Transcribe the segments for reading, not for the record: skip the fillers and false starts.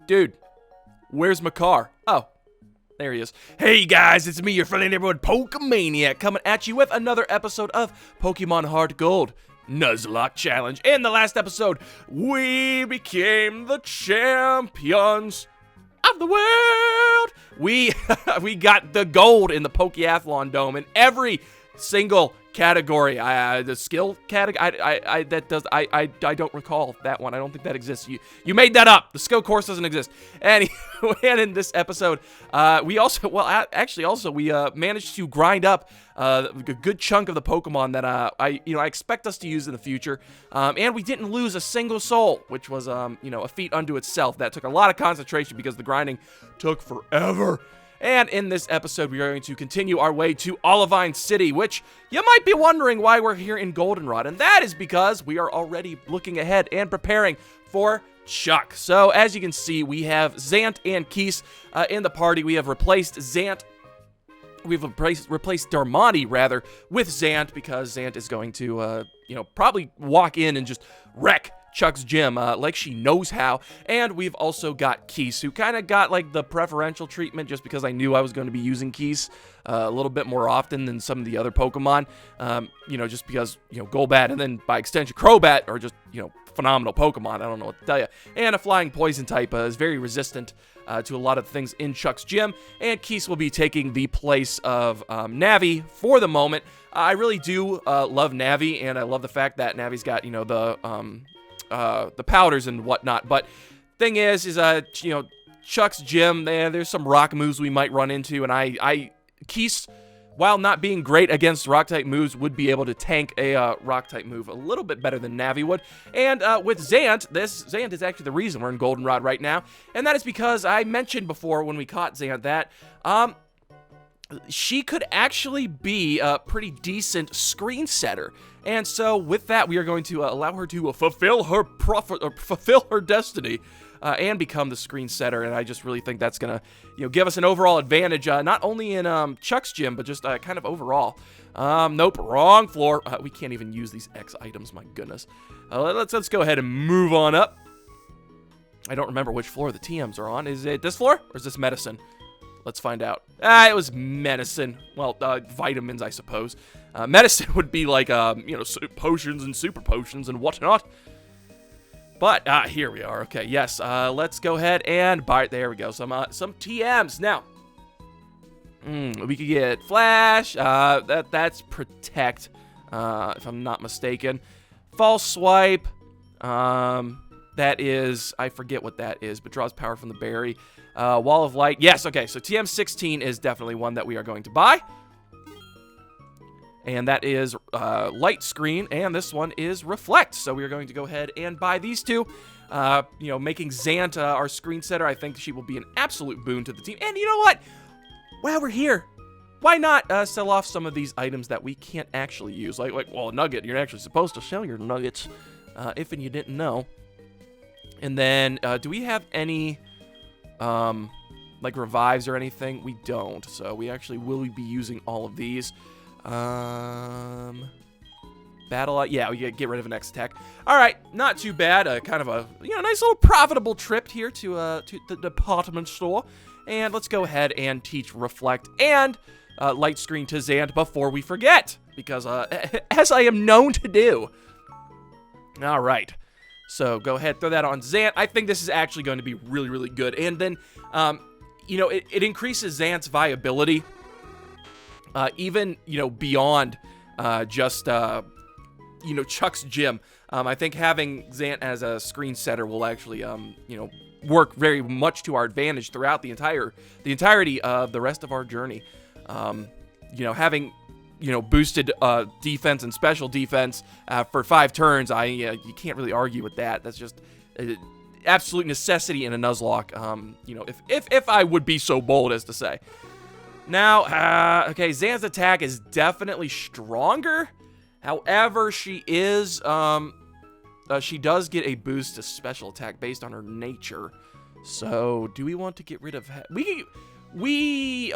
Dude, where's my car? Oh, there he is. Hey guys, it's me, your friendly neighborhood Pokemaniac, coming at you with another episode of Pokemon HeartGold NUZLOCKE Challenge. In the last episode, we became the champions of the world. We got the gold in the Pokeathlon Dome in every single category. The skill category, I don't recall that one. I don't think that exists. You made that up. The skill course doesn't exist. And in this episode, we also, we managed to grind up a good chunk of the Pokemon that I expect us to use in the future. And we didn't lose a single soul, which was a feat unto itself. That took a lot of concentration because the grinding took forever. And in this episode, we are going to continue our way to Olivine City, which you might be wondering why we're here in Goldenrod. And that is because we are already looking ahead and preparing for Chuck. So as you can see, we have Zant and Keese in the party. We have replaced Zant. We've replaced Darmani, rather, with Zant because Zant is going to, probably walk in and just wreck Chuck's gym like she knows how. And we've also got Keese, who kind of got like the preferential treatment just because I knew I was going to be using Keese a little bit more often than some of the other Pokemon. Just because, Golbat and then by extension Crobat are just, phenomenal Pokemon. I don't know what to tell you. And a flying poison type is very resistant to a lot of things in Chuck's gym. And Keese will be taking the place of Navi for the moment. I really do love Navi, and I love the fact that Navi's got, the powders and whatnot. But thing is Chuck's gym, there's some rock moves we might run into, and Keese, while not being great against rock type moves, would be able to tank a rock type move a little bit better than Navi would. And with Zant, Zant is actually the reason we're in Goldenrod right now, and that is because I mentioned before when we caught Zant that she could actually be a pretty decent screen setter. And so with that, we are going to allow her to fulfill her destiny and become the screen setter. And I just really think that's going to give us an overall advantage, not only in Chuck's gym, but just kind of overall. Nope, wrong floor. We can't even use these X items, my goodness. Let's go ahead and move on up. I don't remember which floor the TMs are on. Is it this floor or is this medicine? Let's find out. It was medicine. Well, vitamins, I suppose. Medicine would be like, potions and super potions and whatnot. But, here we are. Okay, yes. Let's go ahead and buy. There we go. Some TMs. Now, we could get Flash. That's Protect, if I'm not mistaken. False Swipe. That is, I forget what that is, but draws power from the berry. Wall of Light. Yes, okay, so TM16 is definitely one that we are going to buy. And that is Light Screen, and this one is Reflect. So we are going to go ahead and buy these two. Making Zant our screen setter, I think she will be an absolute boon to the team. And you know what? While we're here, why not sell off some of these items that we can't actually use? Like, well, a nugget, you're actually supposed to sell your nuggets, if and you didn't know. And then, do we have any like revives or anything? We don't, so we actually will be using all of these. Battle, yeah, we get rid of an X attack. All right, not too bad. Kind of a nice little profitable trip here to the department store. And let's go ahead and teach Reflect and Light Screen to Zant before we forget, because as I am known to do. All right. So go ahead, throw that on Zant. I think this is actually going to be really, really good. And then, it increases Zant's viability, even, beyond just, Chuck's gym. I think having Zant as a screen setter will actually, work very much to our advantage throughout the entirety of the rest of our journey. Having boosted defense and special defense for 5 turns, you can't really argue with that. That's just absolute necessity in a Nuzlocke. If I would be so bold as to say. Now, okay, Zant's attack is definitely stronger. However, she is she does get a boost to special attack based on her nature. So, do we want to get rid of we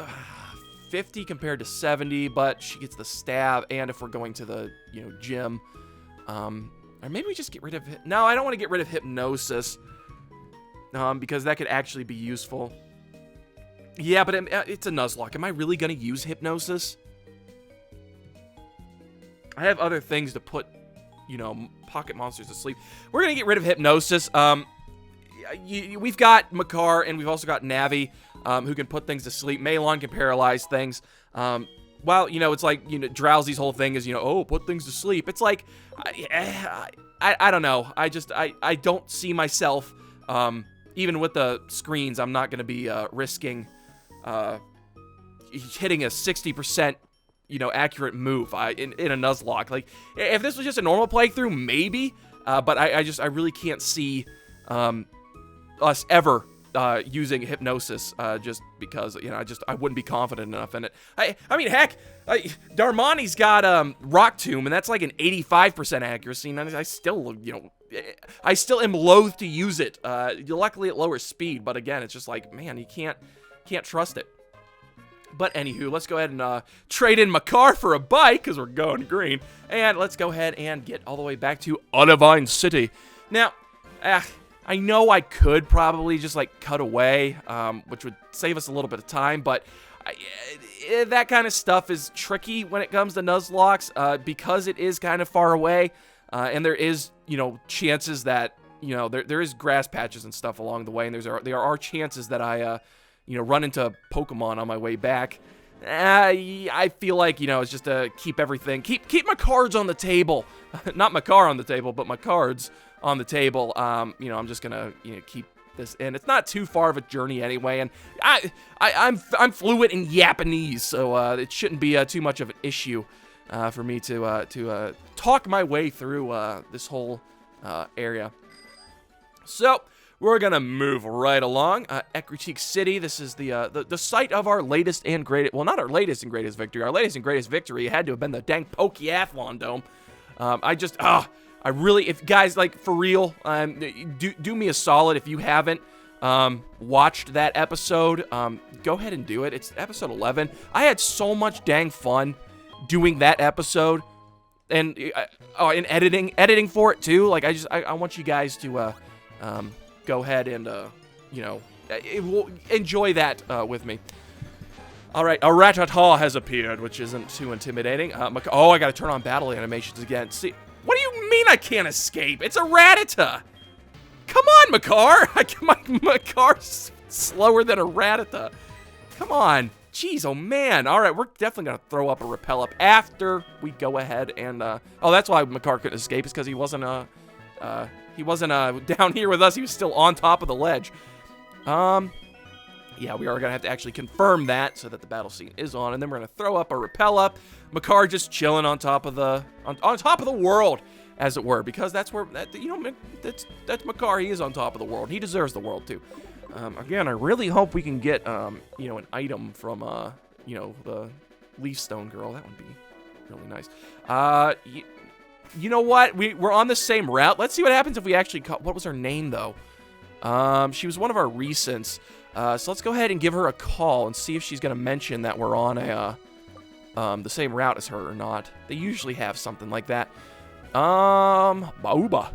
50 compared to 70, but she gets the stab, and if we're going to the, gym, or maybe we just get rid of, no, I don't want to get rid of hypnosis. because that could actually be useful. Yeah, but it's a Nuzlocke. Am I really going to use Hypnosis? I have other things to put, you know, pocket monsters to sleep. We're going to get rid of Hypnosis. We've got Makar, and we've also got Navi, who can put things to sleep. Melon can paralyze things. While, you know, it's like, you know, Drowsy's whole thing is, you know, oh, put things to sleep. It's like, I don't know. I don't see myself, even with the screens, I'm not going to be risking hitting a 60%, you know, accurate move in a Nuzlocke. Like, if this was just a normal playthrough, maybe, but I really can't see us ever using Hypnosis, just because, you know, I wouldn't be confident enough in it. I mean, heck, Darmani's got Rock Tomb, and that's like an 85% accuracy, and I still, you know, I still am loath to use it. Luckily, at lower speed, but again, it's just like, man, you can't trust it. But anywho, let's go ahead and trade in Makar for a bike, because we're going green, and let's go ahead and get all the way back to Olivine City. Now, I know I could probably just, like, cut away, which would save us a little bit of time, but that kind of stuff is tricky when it comes to Nuzlocks, because it is kind of far away, and there is, you know, chances that, you know, there is grass patches and stuff along the way, and there are chances that I, you know, run into Pokemon on my way back. I feel like, you know, it's just to keep everything, keep my cards on the table. Not my car on the table, but my cards on the table. You know, I'm just gonna, you know, keep this in. It's not too far of a journey anyway, and I'm fluent in Japanese, so it shouldn't be too much of an issue for me to talk my way through this whole area. So we're gonna move right along. Ecruteak City. This is the site of our latest and greatest. Well, not our latest and greatest victory. Our latest and greatest victory had to have been the dang Pokeathlon Dome. I really, if guys, like, for real, do me a solid if you haven't watched that episode. Go ahead and do it. It's episode 11. I had so much dang fun doing that episode, and in editing for it too. Like, I want you guys to go ahead and you know, enjoy that with me. All right, a Rattata has appeared, which isn't too intimidating. Oh, I gotta turn on battle animations again. See, what do you mean I can't escape? It's a Rattata. Come on, Makar. Makar's slower than a Rattata. Come on. Jeez, oh man. All right, we're definitely gonna throw up a Repel Up after we go ahead and oh, that's why Makar couldn't escape, is because he wasn't down here with us. He was still on top of the ledge. Yeah, we are gonna have to actually confirm that so that the battle scene is on, and then we're gonna throw up a Repel Up. Makar just chilling on top of the on top of the world, as it were, because that's where you know, that's Makar. He is on top of the world. He deserves the world too. Again, I really hope we can get you know, an item from you know, the Leaf Stone girl. That would be really nice. You know what? We're on the same route. Let's see what happens if we actually caught. What was her name though? She was one of our recents. So let's go ahead and give her a call and see if she's gonna mention that we're on the same route as her or not. They usually have something like that. Bauba.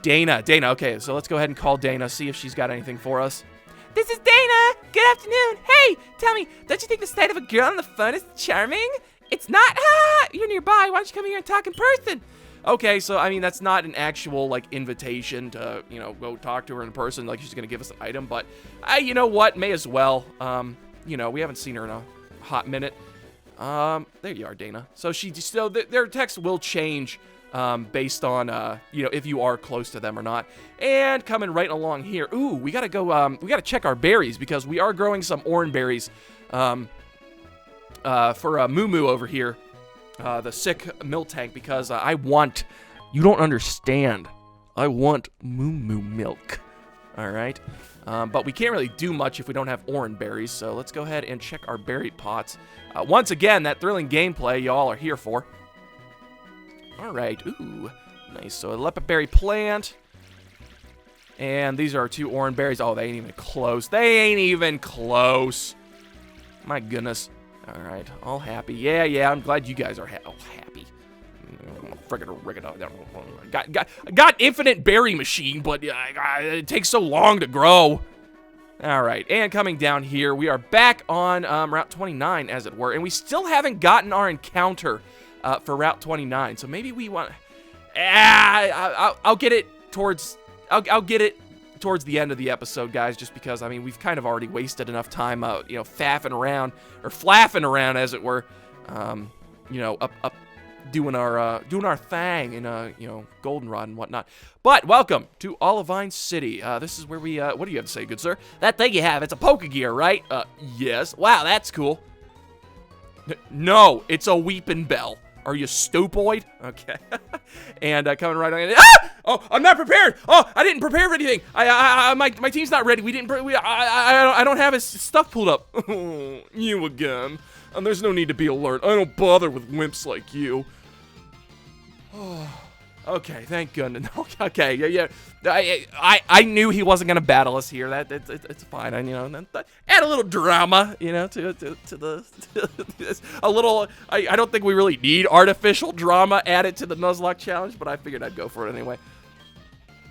Dana. Okay, so let's go ahead and call Dana, see if she's got anything for us. This is Dana. Good afternoon. Hey, tell me, don't you think the sight of a girl on the phone is charming? It's not. You're nearby. Why don't you come here and talk in person? Okay, so, I mean, that's not an actual, like, invitation to, you know, go talk to her in person, like she's gonna give us an item, but, you know what, may as well. You know, we haven't seen her in a hot minute. There you are, Dana. So their text will change, based on, you know, if you are close to them or not. And coming right along here, ooh, we gotta go, we gotta check our berries, because we are growing some orange berries, for Moo Moo over here. The sick milk tank, because you don't understand, I want Moo Moo milk. Alright, but we can't really do much if we don't have orange berries, so let's go ahead and check our berry pots. Once again, that thrilling gameplay y'all are here for. Alright, ooh, nice. So a leopard berry plant, and these are our 2 orange berries. Oh, they ain't even close. My goodness. All right, all happy. Yeah, I'm glad you guys are happy. got infinite berry machine, but it takes so long to grow. All right, and coming down here, we are back on Route 29, as it were, and we still haven't gotten our encounter for Route 29. So maybe we want. I'll get it towards. I'll get it towards the end of the episode, guys, just because, I mean, we've kind of already wasted enough time, you know, faffing around, or flapping around, as it were, you know, up doing our thing in, you know, goldenrod and whatnot. But welcome to Olivine City. This is where we, what do you have to say, good sir? That thing you have, it's a Pokegear, right? Yes. Wow, that's cool. No, it's a Weeping Bell. Are you stupoid? Okay. And coming right on. Ah! Oh, I'm not prepared. Oh, I didn't prepare for anything. My team's not ready. I don't have his stuff pulled up. You again. There's no need to be alert. I don't bother with wimps like you. Okay, thank goodness. Okay, yeah. I knew he wasn't gonna battle us here. It's fine. You know, add a little drama, you know, to the a little. I don't think we really need artificial drama added to the Nuzlocke challenge, but I figured I'd go for it anyway.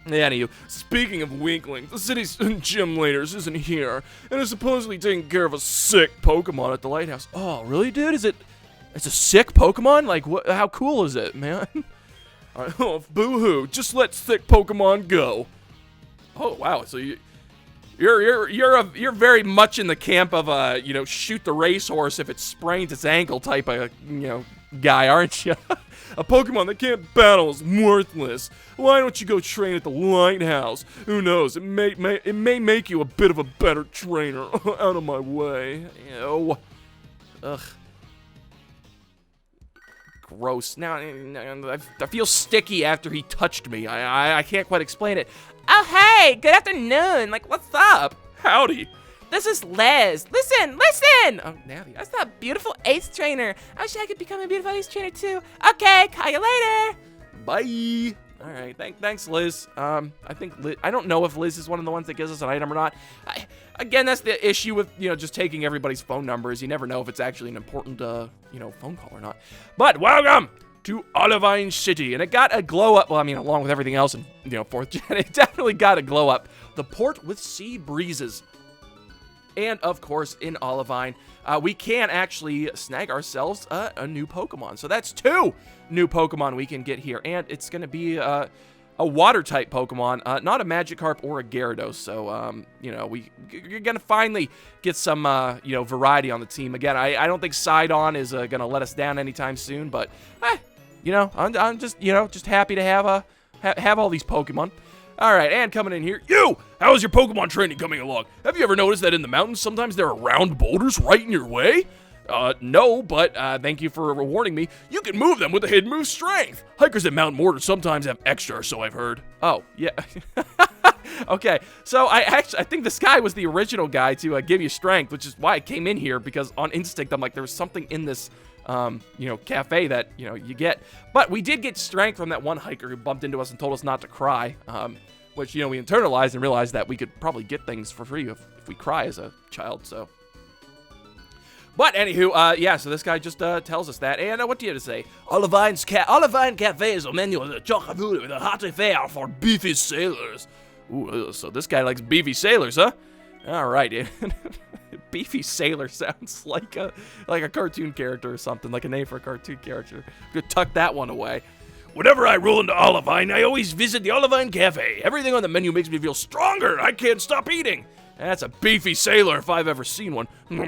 Anywho, speaking of weaklings, the city's gym leaders isn't here, and is supposedly taking care of a sick Pokemon at the Lighthouse. Oh, really, dude? It's a sick Pokemon? Like, what? How cool is it, man? Oh, boo-hoo! Just let sick Pokemon go. Oh wow! So you're very much in the camp of you know, shoot the racehorse if it sprains its ankle type of, you know, guy, aren't you? A Pokemon that can't battle is worthless. Why don't you go train at the Lighthouse? Who knows? It may make you a bit of a better trainer. Out of my way. Ew. Ugh. Gross. Now, I feel sticky after he touched me. I can't quite explain it. Oh, hey! Good afternoon! Like, what's up? Howdy. This is Liz. Listen! Oh, Navi. That's that beautiful ace trainer. I wish I could become a beautiful ace trainer, too. Okay, call you later. Bye. All right, thanks, Liz. I think I don't know if Liz is one of the ones that gives us an item or not. Again, that's the issue with, you know, just taking everybody's phone numbers. You never know if it's actually an important, you know, phone call or not. But welcome to Olivine City, and it got a glow up. Well, I mean, along with everything else in, you know, 4th gen, it definitely got a glow up. The port with sea breezes, and of course, in Olivine, we can actually snag ourselves a new Pokemon. So that's 2 new Pokemon we can get here, and it's going to be a water-type Pokemon, not a Magikarp or a Gyarados. So, you know, you're going to finally get some, you know, variety on the team. Again, I don't think Sidon is going to let us down anytime soon, but, you know, I'm just, you know, just happy to have all these Pokemon. All right, and coming in here, how's your Pokemon training coming along? Have you ever noticed that in the mountains, sometimes there are round boulders right in your way? No, but thank you for warning me. You can move them with the hidden move strength. Hikers at Mount Mortar sometimes have extra, so I've heard. Oh, yeah. Okay, so I think this guy was the original guy to give you strength, which is why I came in here, because on instinct, I'm like, there was something in this, you know, cafe that, you know, you get. But we did get strength from that one hiker who bumped into us and told us not to cry, which, you know, we internalized and realized that we could probably get things for free if we cry as a child, so. But anywho, yeah, so this guy just tells us that. And what do you have to say? Olivine Cafe is a menu of chocolate food with a hearty fare for beefy sailors. Ooh, so this guy likes beefy sailors, huh? All right. Beefy sailor sounds like a cartoon character or something, like a name for a cartoon character. Could tuck that one away. Whenever I roll into Olivine, I always visit the Olivine Cafe. Everything on the menu makes me feel stronger. I can't stop eating. That's a beefy sailor if I've ever seen one. Woo!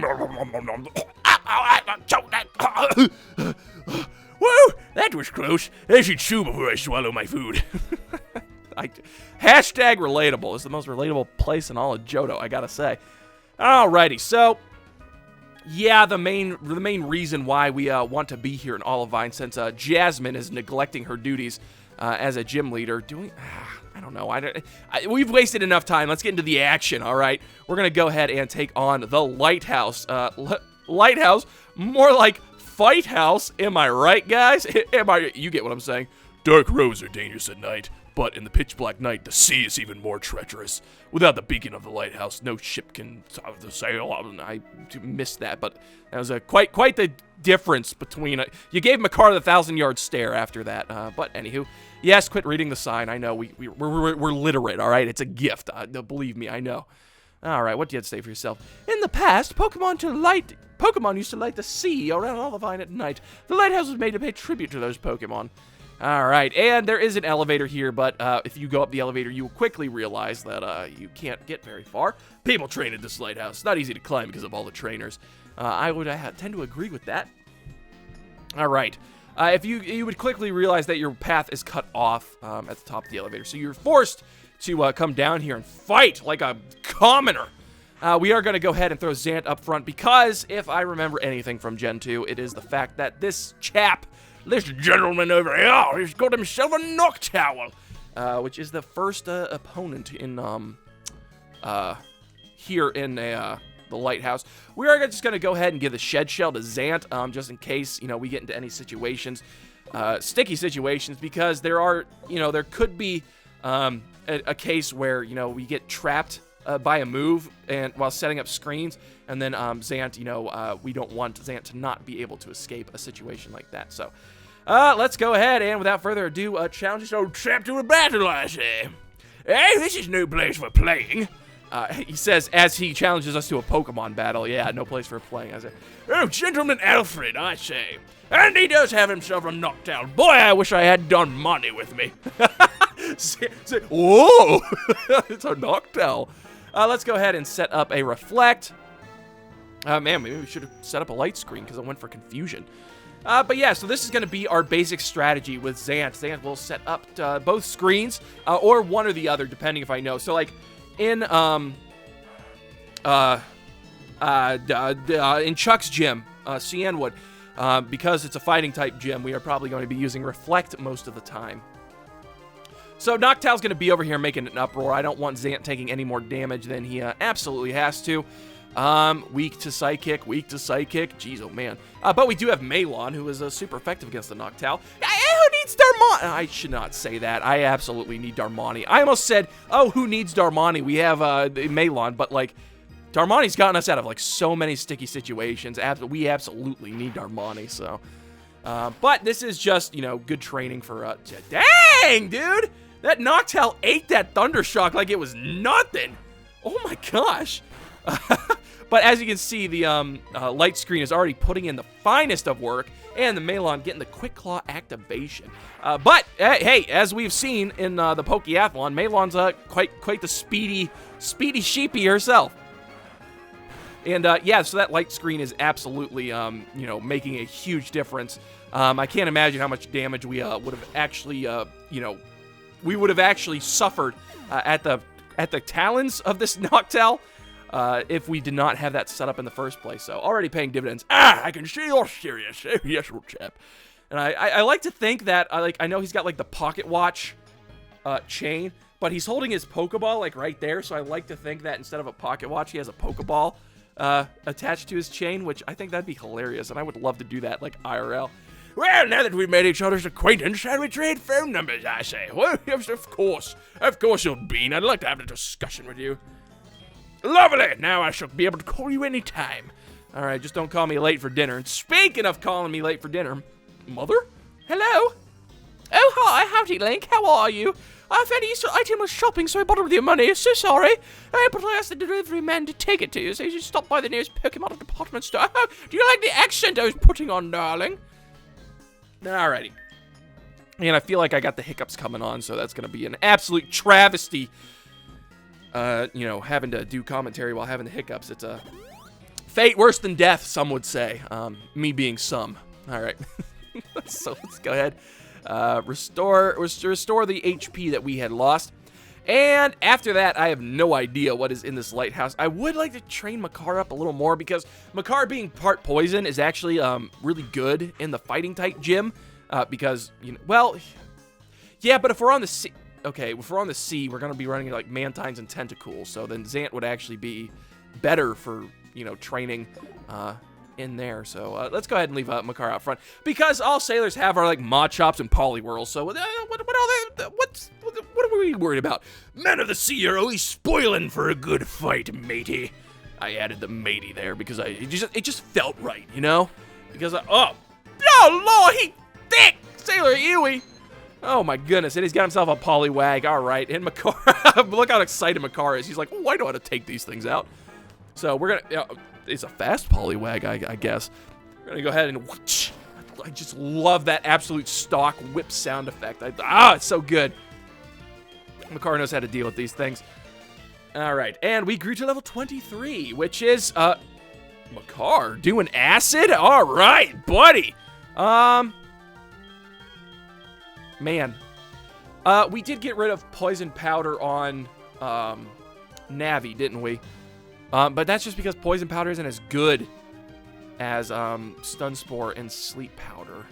That was close. I should chew before I swallow my food. Hashtag relatable is the most relatable place in all of Johto, I gotta say. Alrighty, so yeah, the main reason why we want to be here in Olivine, since Jasmine is neglecting her duties as a gym leader, I don't know. We've wasted enough time. Let's get into the action, all right? We're going to go ahead and take on the Lighthouse. Lighthouse? More like Fight House. Am I right, guys? You get what I'm saying. Dark roads are dangerous at night, But in the pitch black night, the sea is even more treacherous. Without the beacon of the lighthouse, no ship can sail. I missed that, but that was quite the difference between... you gave Makar the 1,000-yard stare after that. But anywho, yes, quit reading the sign. I know, we're literate, all right? It's a gift. Believe me, I know. All right, what do you have to say for yourself? In the past, Pokemon used to light the sea around Olivine at night. The lighthouse was made to pay tribute to those Pokemon. All right, and there is an elevator here, but if you go up the elevator, you will quickly realize that you can't get very far. People train at this lighthouse. It's not easy to climb because of all the trainers. I would tend to agree with that. All right, if you would quickly realize that your path is cut off at the top of the elevator, so you're forced to come down here and fight like a commoner. We are going to go ahead and throw Zant up front because if I remember anything from Gen 2, it is the fact that this gentleman over here, he's got himself a Noctowl, which is the first opponent in here in the Lighthouse. We are just going to go ahead and give the Shed Shell to Zant, just in case, we get into any situations, sticky situations, because there could be a case where, we get trapped by a move and while setting up screens, and then Zant, we don't want Zant to not be able to escape a situation like that. So, let's go ahead and without further ado, challenge this old chap to a battle, I say. Hey, this is no place for playing. He says as he challenges us to a Pokemon battle. Yeah, no place for playing. I say, oh, Gentleman Alfred, I say. And he does have himself a Noctowl. Boy, I wish I had Darmani with me. Whoa! It's a Noctowl. Let's go ahead and set up a Reflect. Man, maybe we should have set up a light screen because I went for confusion. But yeah, so this is going to be our basic strategy with Zant. Zant will set up both screens, or one or the other, depending if I know. So, like, in Chuck's gym, Cianwood, because it's a fighting type gym, we are probably going to be using Reflect most of the time. So Noctowl's going to be over here making an uproar. I don't want Zant taking any more damage than he absolutely has to. Weak to Psychic. Jeez, oh man. But we do have Malon, who is super effective against the Noctowl. Who needs Darmani? I should not say that. I absolutely need Darmani. I almost said, oh, who needs Darmani? We have Malon, but like, Darmani's gotten us out of like so many sticky situations. We absolutely need Darmani, so. But this is just, good training for, dang, dude! That Noctowl ate that Thundershock like it was nothing! Oh my gosh! But as you can see, the light screen is already putting in the finest of work, and the Malon getting the Quick Claw activation. But, hey, as we've seen in the Pokeathlon, Malon's quite the speedy sheepy herself. And, yeah, so that light screen is absolutely, making a huge difference. I can't imagine how much damage we would have actually, we would have actually suffered at the talons of this Noctowl if we did not have that set up in the first place. So, already paying dividends. I can see you're serious. Yes, old chap. And I like to think that, I know he's got, like, the pocket watch chain, but he's holding his Pokeball, like, right there. So, I like to think that instead of a pocket watch, he has a Pokeball attached to his chain, which I think that'd be hilarious, and I would love to do that, like, IRL. Well, now that we've made each other's acquaintance, shall we trade phone numbers, I say? Well, yes, of course, old bean. I'd like to have a discussion with you. Lovely! Now I shall be able to call you any time. All right, just don't call me late for dinner. And speaking of calling me late for dinner, Mother? Hello? Oh, hi, howdy, Link. How are you? I found Easter item was shopping, so I bought it with your money. So sorry. But I asked the delivery man to take it to you, so you should stop by the nearest Pokemon department store. Do you like the accent I was putting on, darling? Alrighty. And I feel like I got the hiccups coming on, so that's going to be an absolute travesty. Having to do commentary while having the hiccups. It's a fate worse than death, some would say. Me being some. Alright. So let's go ahead. Restore the HP that we had lost. And after that, I have no idea what is in this lighthouse. I would like to train Makar up a little more because Makar being part poison is actually really good in the fighting type gym. Because, yeah, but if we're on the sea, okay, if we're on the sea, we're going to be running like Mantines and Tentacools. So then Zant would actually be better for, training in there. So let's go ahead and leave Makar out front, because all sailors have are like Machops and Poliwhirls. So what are we worried about? Men of the sea are always spoiling for a good fight, matey. I added the matey there because it just felt right, you know? Because oh Lord, he thick, Sailor Ewy. Oh my goodness, and he's got himself a Poliwag. All right, and Makar, look how excited Makar is. He's like, oh, I know how to take these things out. So we're gonna, it's a fast Poliwag, I guess. We're gonna go ahead and whoosh. I just love that absolute stock whip sound effect. It's so good. Makar knows how to deal with these things. All right, and we grew to level 23, which is, Makar doing acid? All right, buddy. Man. We did get rid of poison powder on, Navi, didn't we? But that's just because poison powder isn't as good as, stun spore and sleep powder.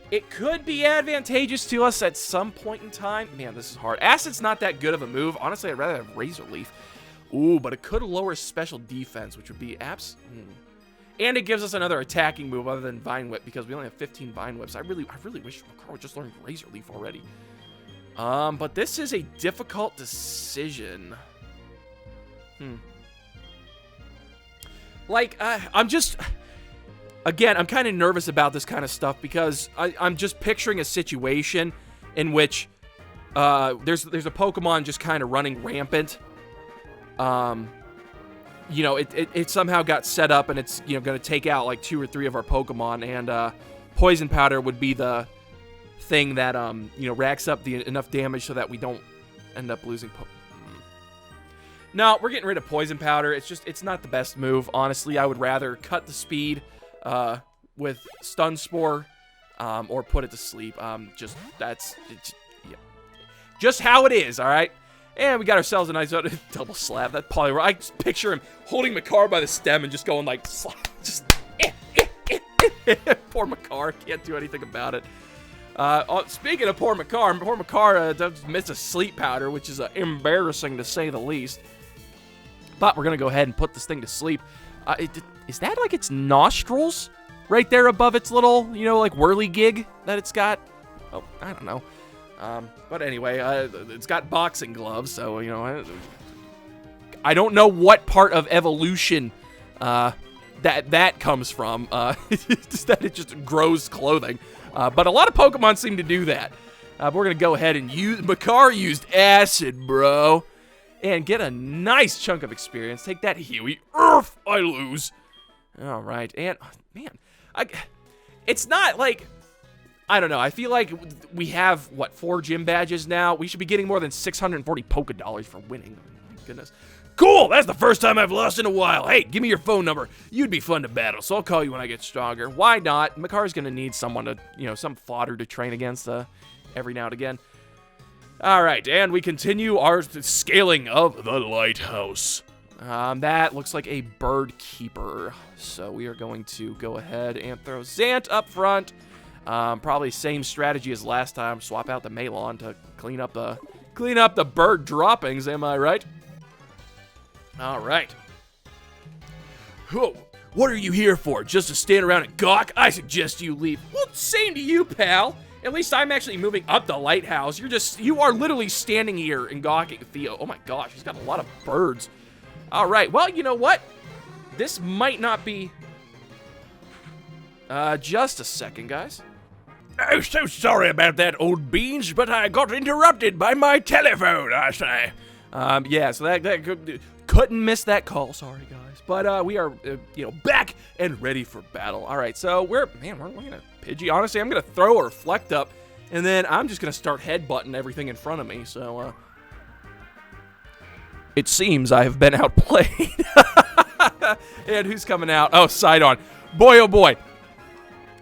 It could be advantageous to us at some point in time. Man, this is hard. Acid's not that good of a move. Honestly, I'd rather have Razor Leaf. Ooh, but it could lower special defense, which would be And it gives us another attacking move other than Vine Whip, because we only have 15 Vine Whips. I really wish Makar would just learn Razor Leaf already. But this is a difficult decision. Like, I'm just... Again, I'm kind of nervous about this kind of stuff because I'm just picturing a situation in which there's a Pokemon just kind of running rampant. You know, it somehow got set up and it's, you know, going to take out like 2 or 3 of our Pokemon, and Poison Powder would be the thing that, you know, racks up enough damage so that we don't end up losing No, we're getting rid of Poison Powder. It's not the best move. Honestly, I would rather cut the speed with Stun Spore, or put it to sleep. Just how it is, all right? And we got ourselves a nice double slap. That Poliwhirl, I just picture him holding Makar by the stem and just going like, just, Poor Makar, can't do anything about it. Speaking of poor Makar does miss a sleep powder, which is embarrassing to say the least. But we're going to go ahead and put this thing to sleep. Is that like its nostrils right there above its little, you know, like whirligig that it's got? Oh, I don't know. But anyway, it's got boxing gloves, so, you know, I don't know what part of evolution that comes from. Just that it just grows clothing. But a lot of Pokemon seem to do that. But we're going to go ahead and use... Makar used acid, bro. And get a nice chunk of experience. Take that, Huey. Earth, I lose. All right. And, man, it's not like... I don't know. I feel like we have, what, 4 gym badges now? We should be getting more than 640 Poké for winning. Oh, my goodness. Cool! That's the first time I've lost in a while. Hey, give me your phone number. You'd be fun to battle, so I'll call you when I get stronger. Why not? Makar's gonna need someone to, you know, some fodder to train against every now and again. Alright, and we continue our scaling of the Lighthouse. That looks like a bird keeper. So we are going to go ahead and throw Zant up front. Probably same strategy as last time. Swap out the Melon to clean up the bird droppings, am I right? Alright. What are you here for? Just to stand around and gawk? I suggest you leave. Well, same to you, pal. At least I'm actually moving up the lighthouse. You are literally standing here and gawking Theo. Oh my gosh, he's got a lot of birds. Alright, well, you know what? This might not be... just a second, guys. Oh, so sorry about that, old beans, but I got interrupted by my telephone, I say. Yeah, so that couldn't miss that call. Sorry, guys. But we are, you know, back and ready for battle. All right, so we're looking at Pidgey. Honestly, I'm going to throw a Reflect Up, and then I'm just going to start headbutting everything in front of me. So, it seems I have been outplayed. And who's coming out? Oh, Sidon. Boy, oh boy.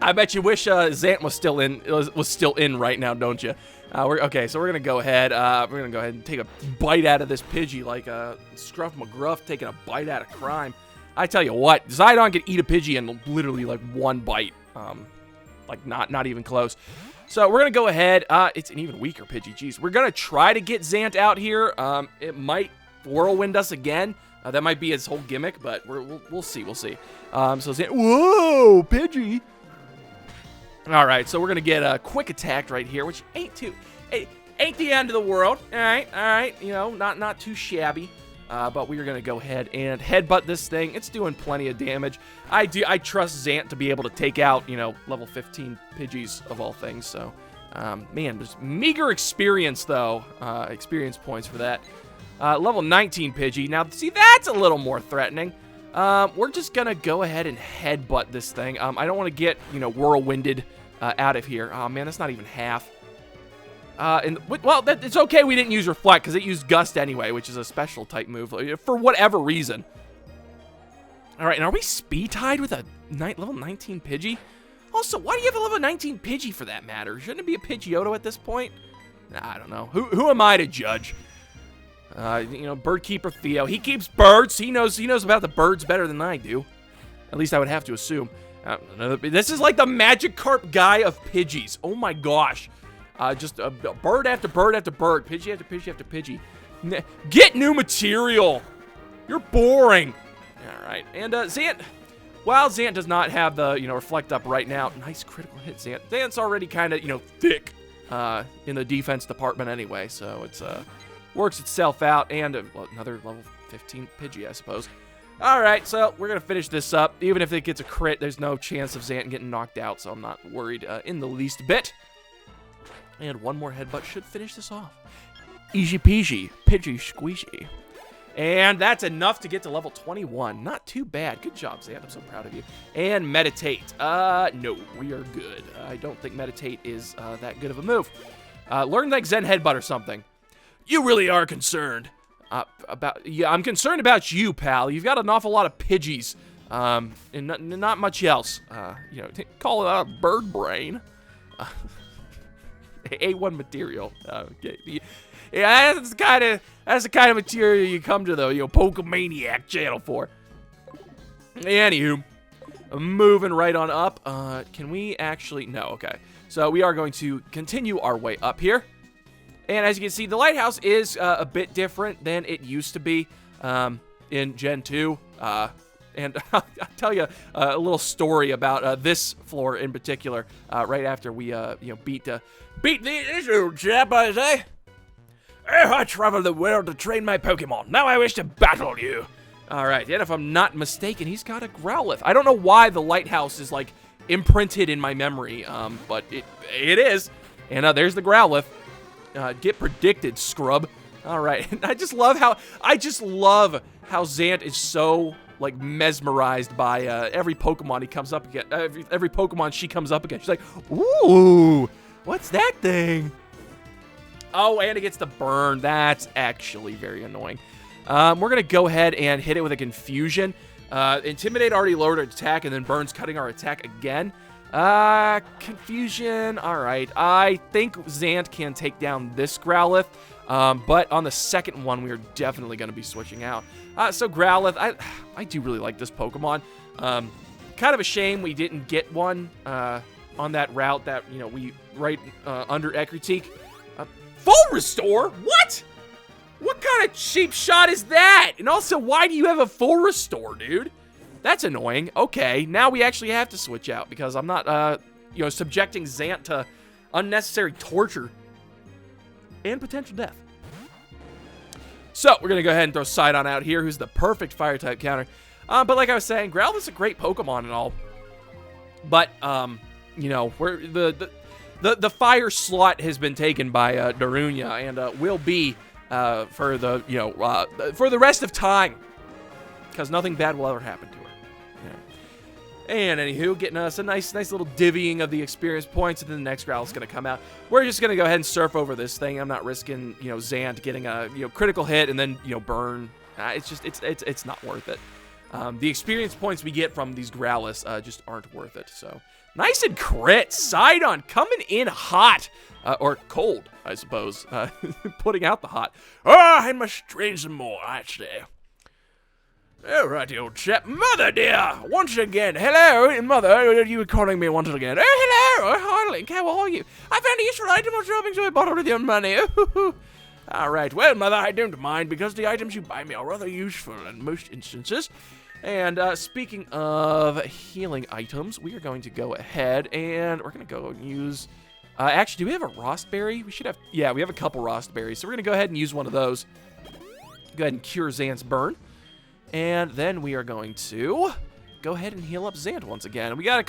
I bet you wish Zant was still in right now, don't you? Okay, so we're gonna go ahead. And take a bite out of this Pidgey, like Scruff McGruff taking a bite out of crime. I tell you what, Zidon could eat a Pidgey in literally like one bite, like not even close. So we're gonna go ahead. It's an even weaker Pidgey. Jeez, we're gonna try to get Zant out here. It might whirlwind us again. That might be his whole gimmick, but we'll see. We'll see. So Zant, whoa, Pidgey. All right, so we're gonna get a quick attack right here, which ain't the end of the world. All right. You know, not too shabby. But we are gonna go ahead and headbutt this thing. It's doing plenty of damage. I trust Zant to be able to take out, you know, level 15 Pidgeys of all things. So, man, there's meager experience though. Experience points for that. Level 19 Pidgey. Now, see, that's a little more threatening. We're just gonna go ahead and headbutt this thing. I don't want to get, you know, whirlwinded out of here. Oh man, that's not even half. Well, it's okay we didn't use Reflect, because it used Gust anyway, which is a special type move, for whatever reason. Alright, and are we speed-tied with a level 19 Pidgey? Also, why do you have a level 19 Pidgey for that matter? Shouldn't it be a Pidgeotto at this point? I don't know. Who am I to judge? You know, Birdkeeper Theo. He keeps birds. He knows about the birds better than I do. At least I would have to assume. This is like the Magikarp guy of Pidgeys. Oh my gosh. Just bird after bird after bird, Pidgey after Pidgey after Pidgey. Get new material. You're boring. All right, and Zant. While Zant does not have the, you know, Reflect up right now, nice critical hit, Zant. Zant's already kind of, you know, thick in the defense department anyway, so it's works itself out. And well, another level 15 Pidgey, I suppose. All right, so we're gonna finish this up. Even if it gets a crit, there's no chance of Zant getting knocked out, so I'm not worried in the least bit. And one more headbutt should finish this off. Easy peasy, Pidgey squeezy. And that's enough to get to level 21. Not too bad. Good job, Zant. I'm so proud of you. And Meditate. No, we are good. I don't think Meditate is that good of a move. Learn like Zen Headbutt or something. You really are concerned. Yeah, I'm concerned about you, pal. You've got an awful lot of Pidgeys. And not much else. You know, call it a bird brain. A1 material. Okay. Yeah, that's the kind of material you come to the, you know, Pokemaniac channel for. Anywho, moving right on up. Can we actually? No. Okay. So we are going to continue our way up here. And as you can see, the Lighthouse is a bit different than it used to be in Gen 2. And I'll tell you a little story about this floor in particular. Right after we, you know, beat this old chap, I say. Oh, I traveled the world to train my Pokemon. Now I wish to battle you. All right, and if I'm not mistaken, he's got a Growlithe. I don't know why the Lighthouse is like imprinted in my memory, but it is. And there's the Growlithe. Get predicted, scrub. All right, and I just love how Zant is so like mesmerized by every Pokemon he comes up against. Every Pokemon she comes up against. She's like, ooh, what's that thing? Oh, and it gets the burn. That's actually very annoying. We're going to go ahead and hit it with a Confusion. Intimidate already lowered our attack, and then Burn's cutting our attack again. Confusion. All right. I think Zant can take down this Growlithe, but on the second one, we are definitely going to be switching out. So Growlithe, I do really like this Pokemon. Kind of a shame we didn't get one on that route that, you know, we right under Ekritique. Full restore? What? What kind of cheap shot is that? And also, why do you have a full restore, dude? That's annoying. Okay, now we actually have to switch out because I'm not, you know, subjecting Zant to unnecessary torture and potential death. So, we're going to go ahead and throw Sidon out here, who's the perfect Fire-type counter. But like I was saying, Growlithe's a great Pokemon and all. But, you know, the fire slot has been taken by Darunia and will be for the, you know, for the rest of time. Because nothing bad will ever happen to her. Yeah. And anywho, getting us a nice little divvying of the experience points, and then the next Growlithe's going to come out. We're just going to go ahead and surf over this thing. I'm not risking, you know, Zant getting a, you know, critical hit and then, you know, burn. It's just, it's not worth it. The experience points we get from these Growliths just aren't worth it. So, nice and crit. Sidon coming in hot. Or cold, I suppose. Putting out the hot. I must train some more, actually. Alrighty, old chap. Mother dear, once again. Hello, Mother. You were calling me once again. Oh, hello. Hi, Link. How are you? I found a useful item on shopping, so I bought it with your money. Alright, well, mother, I don't mind because the items you buy me are rather useful in most instances. And speaking of healing items, we are going to go ahead and we're going to go and use... actually, do we have a Rostberry? We should have... Yeah, we have a couple Rostberries, so we're going to go ahead and use one of those. Go ahead and cure Xant's burn. And then we are going to go ahead and heal up Xant once again. We got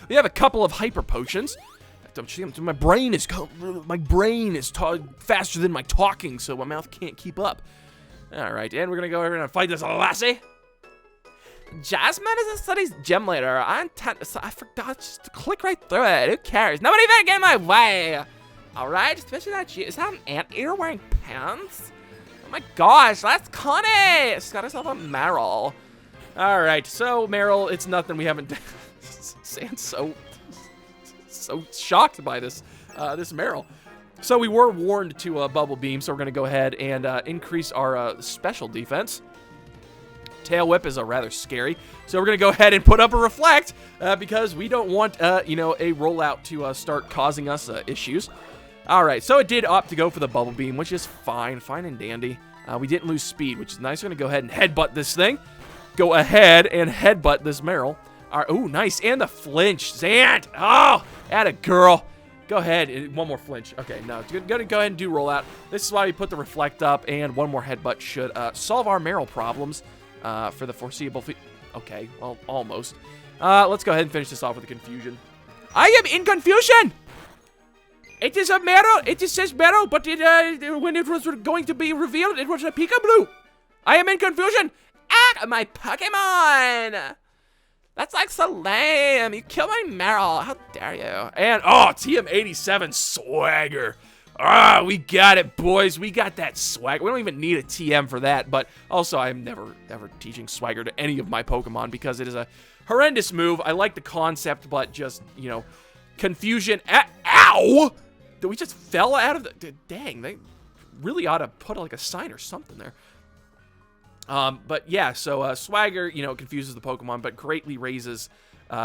we have a couple of hyper potions. My brain is faster than my talking, so my mouth can't keep up. All right, and we're gonna go over and fight this lassie. Jasmine is a studies gym leader. I forgot just to click right through it. Who cares? Nobody better get in my way. All right, especially that she is that an anteater wearing pants? Oh my gosh, that's Connie. She's got herself a Meryl. All right, so Meryl, it's nothing we haven't done. Xant's so shocked by this Meryl. So we were warned to Bubble Beam, so we're going to go ahead and increase our special defense. Tail Whip is rather scary, so we're going to go ahead and put up a Reflect because we don't want, a rollout to start causing us issues. All right, so it did opt to go for the Bubble Beam, which is fine and dandy. We didn't lose speed, which is nice. We're going to go ahead and headbutt this thing. Go ahead and headbutt this Meryl. All right, oh, nice, and the flinch. Xant, oh, atta girl. Go ahead, one more flinch. Okay, no, gonna go ahead and do rollout. This is why we put the Reflect up, and one more headbutt should solve our Meryl problems for the foreseeable future. Okay, well, almost. Let's go ahead and finish this off with a confusion. I am in confusion! It is a Meryl, it says Meryl, but when it was going to be revealed, it was a Pika-Blue. I am in confusion. Ah, my Pokemon! That's like so lame. You killed my Meryl. How dare you? And, oh, TM87 swagger. Ah, we got it, boys. We got that swag. We don't even need a TM for that. But also, I'm never teaching swagger to any of my Pokemon because it is a horrendous move. I like the concept, but just, confusion. Ow! We just fell out of the... Dang, they really ought to put like a sign or something there. But yeah, so Swagger, confuses the Pokemon, but greatly raises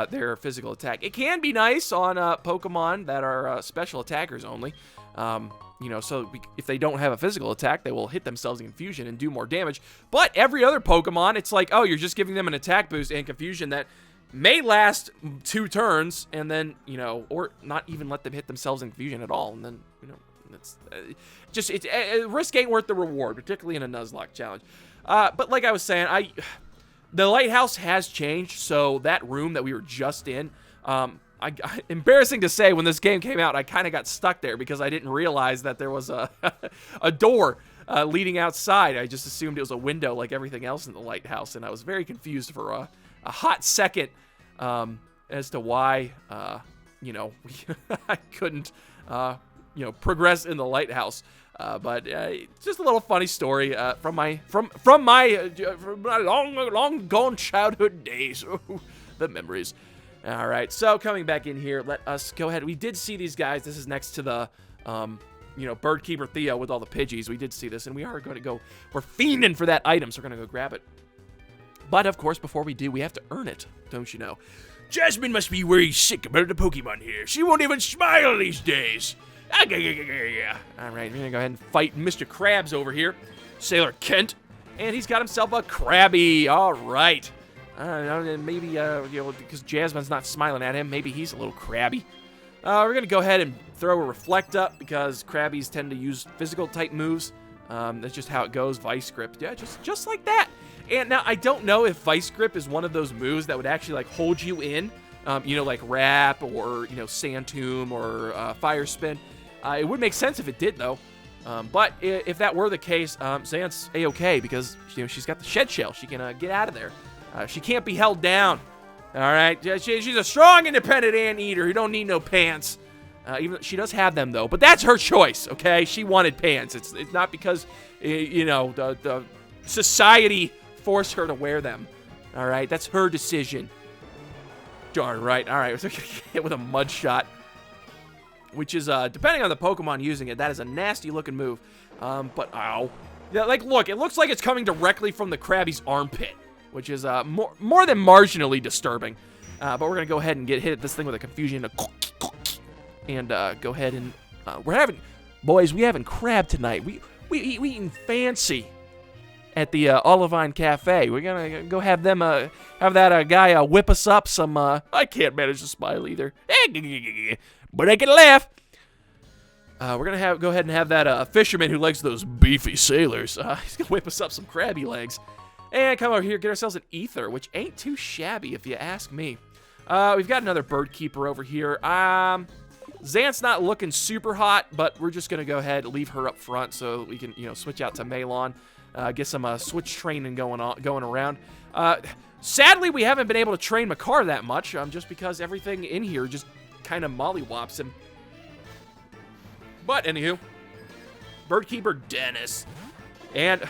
their physical attack. It can be nice on Pokemon that are special attackers only. So if they don't have a physical attack, they will hit themselves in confusion and do more damage. But every other Pokemon, it's like, oh, you're just giving them an attack boost and confusion that may last 2 turns, and then, or not even let them hit themselves in confusion at all, and then, it's risk ain't worth the reward, particularly in a Nuzlocke challenge. But like I was saying, the Lighthouse has changed, so that room that we were just in, embarrassing to say, when this game came out, I kind of got stuck there because I didn't realize that there was a door leading outside. I just assumed it was a window like everything else in the Lighthouse, and I was very confused for a hot second as to why, I couldn't, progress in the Lighthouse. But just a little funny story from my long gone childhood days. The memories. All right, so coming back in here, let us go ahead. We did see these guys. This is next to the Bird Keeper Theo with all the Pidgeys. We did see this, and we are going to go. We're fiending for that item, so we're going to go grab it. But of course, before we do, we have to earn it, don't you know? Jasmine must be very sick about the Pokemon here. She won't even smile these days. All right, we're gonna go ahead and fight Mr. Krabs over here, Sailor Kent, and he's got himself a Krabby. All right, maybe because Jasmine's not smiling at him, maybe he's a little crabby. We're gonna go ahead and throw a Reflect up because Krabbies tend to use physical type moves. That's just how it goes. Vice Grip, yeah, just like that. And now I don't know if Vice Grip is one of those moves that would actually like hold you in, like Wrap or Sand Tomb or Fire Spin. It would make sense if it did, though. But if that were the case, Xant's A-okay because she's got the Shed Shell. She can get out of there. She can't be held down. All right, she's a strong, independent anteater who don't need no pants. Even she does have them though, but that's her choice. Okay, she wanted pants. It's not because the society forced her to wear them. All right, that's her decision. All right, we're gonna get hit with a Mud Shot, which is, depending on the Pokemon using it, that is a nasty looking move. But, ow. Yeah, like, look, it looks like it's coming directly from the Krabby's armpit, which is, more than marginally disturbing. But we're gonna go ahead and hit this thing with a confusion, and go ahead and, we're having, Boys, we having crab tonight. We eating fancy at the Olivine Cafe. We're gonna go have them have that guy whip us up some. I can't manage to smile either, but I can laugh. We're gonna go ahead and have that fisherman who likes those beefy sailors. He's gonna whip us up some crabby legs, and come over here get ourselves an ether, which ain't too shabby if you ask me. We've got another bird keeper over here. Xant's not looking super hot, but we're just gonna go ahead and leave her up front so we can, switch out to Melon, get some switch training going around. Sadly, we haven't been able to train Makar that much, just because everything in here just kind of mollywops him. But anywho, bird keeper Dennis, and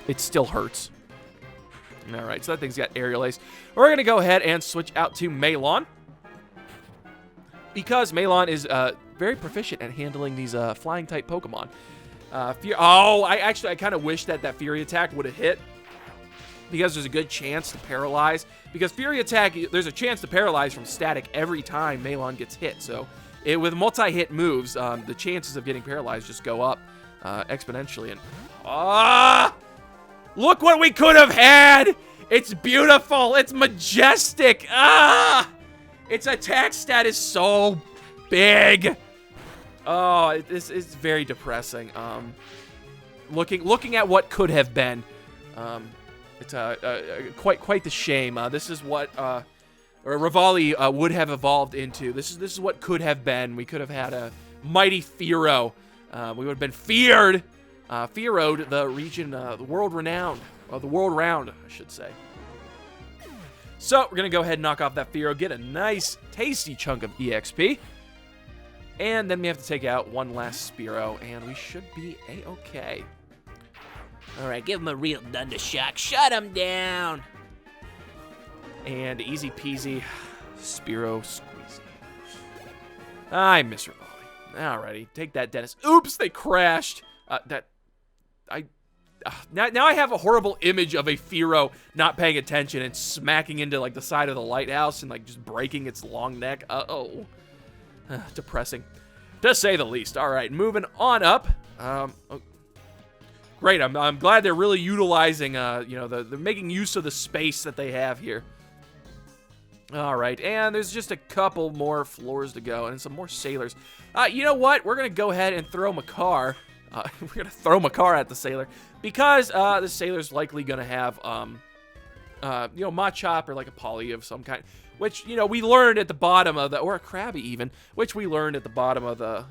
it still hurts. All right, so that thing's got aerial ace. We're gonna go ahead and switch out to Melon, because Melon is very proficient at handling these flying type Pokemon. I kind of wish that Fury attack would have hit, because there's a good chance to paralyze. Because Fury attack, there's a chance to paralyze from static every time Melon gets hit. So with multi-hit moves, the chances of getting paralyzed just go up exponentially. And look what we could have had! It's beautiful! It's majestic! Its attack stat is so big! Oh, this is very depressing. Looking at what could have been, it's quite the shame. This is what Rivali would have evolved into. This is what could have been. We could have had a mighty Fearow. We would have been feared. Fearo'd the region, the world renowned, or the world round, I should say. So we're gonna go ahead and knock off that Fearow, get a nice, tasty chunk of EXP, and then we have to take out one last Spearow, and we should be a-okay. All right, give him a real thundershock. Shut him down. And easy peasy, Spearow squeezy. I miss Rivali. Alrighty, take that, Dennis. Oops, they crashed. Now I have a horrible image of a Fearow not paying attention and smacking into like the side of the lighthouse and like just breaking its long neck. Depressing, to say the least. All right, moving on up. Great. I'm glad they're really utilizing they're making use of the space that they have here. All right, and there's just a couple more floors to go and some more sailors. You know what? We're gonna go ahead and throw Makar. We're gonna throw Makar at the sailor because the sailor's likely gonna have Machop or like a Poly of some kind, which we learned at the bottom of the, or a Krabby even, which we learned at the bottom of the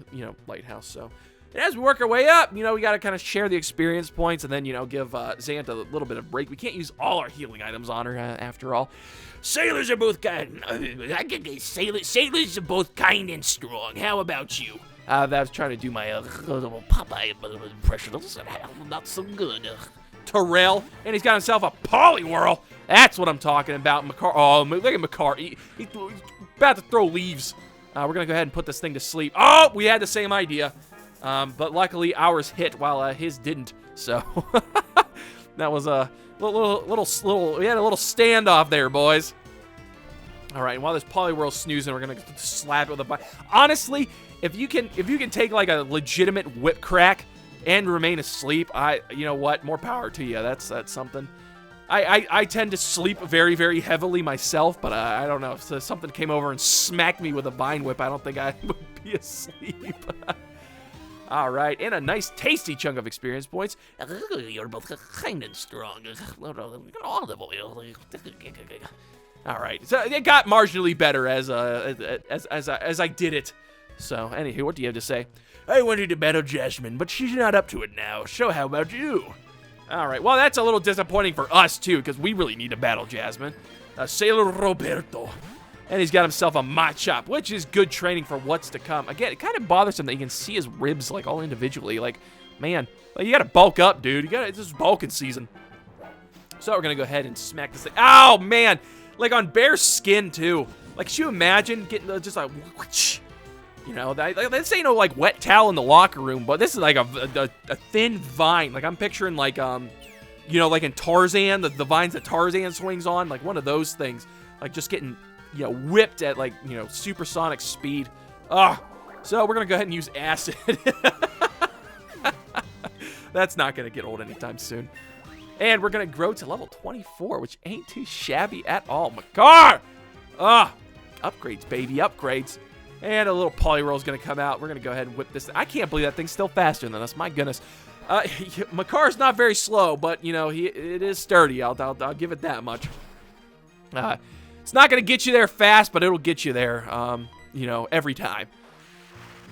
Lighthouse. So and as we work our way up, we gotta kind of share the experience points and then give Xant a little bit of break. We can't use all our healing items on her after all. Sailors are both kind. Sailors are both kind and strong. How about you? I was trying to do my little Popeye impression. Not so good. Terrell, and he's got himself a Poliwhirl. That's what I'm talking about. Makar. Oh, look at Makar. He's about to throw leaves. We're gonna go ahead and put this thing to sleep. Oh, we had the same idea, but luckily ours hit while his didn't. So that was a little. We had a little standoff there, boys. All right, and while this Poliwhirl's snoozing, we're gonna slap it with a bite. Honestly, if you can take like a legitimate whip crack and remain asleep, you know what? More power to you. That's something. I tend to sleep very, very heavily myself, but I don't know. If something came over and smacked me with a vine whip, I don't think I would be asleep. All right, and a nice, tasty chunk of experience points. You're both kind and strong. All right, so it got marginally better as I did it. So, anywho, what do you have to say? I wanted to battle Jasmine, but she's not up to it now. So how about you? All right, well, that's a little disappointing for us, too, because we really need to battle Jasmine. Sailor Roberto. And he's got himself a Machop, which is good training for what's to come. Again, it kind of bothers him that you can see his ribs, like, all individually. Like, man, like, you got to bulk up, dude. This is bulking season. So we're going to go ahead and smack this thing. Oh, man. Like, on bare skin, too. Like, could you imagine getting just like, whoosh? This ain't no, like, wet towel in the locker room, but this is, like, a thin vine. Like, I'm picturing, like, like in Tarzan, the vines that Tarzan swings on, like, one of those things. Like, just getting, whipped at, like, supersonic speed. Ugh. So we're going to go ahead and use acid. That's not going to get old anytime soon. And we're going to grow to level 24, which ain't too shabby at all. Makar! Upgrades, baby, upgrades. And a little Poliwhirl is going to come out. We're going to go ahead and whip this. I can't believe that thing's still faster than us. My goodness. Makar's not very slow, but, you know, it is sturdy. I'll give it that much. It's not going to get you there fast, but it'll get you there, you know, every time.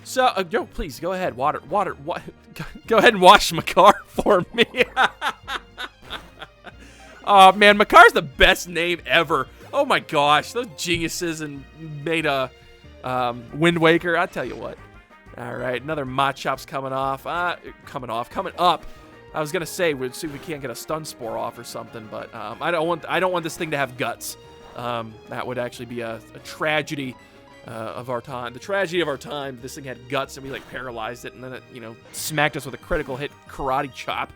So, yo, please, go ahead. Go ahead and wash Makar for me. Oh, man, Makar's the best name ever. Oh, my gosh. Those geniuses and made a Wind Waker. I tell you what. All right, another Machop's coming off. Coming up. I was going to say, we'll see if we can't get a Stun Spore off or something, but I don't want this thing to have guts. That would actually be a tragedy. Of our time. The tragedy of our time, this thing had guts and we like paralyzed it and then it, you know, smacked us with a critical hit karate chop.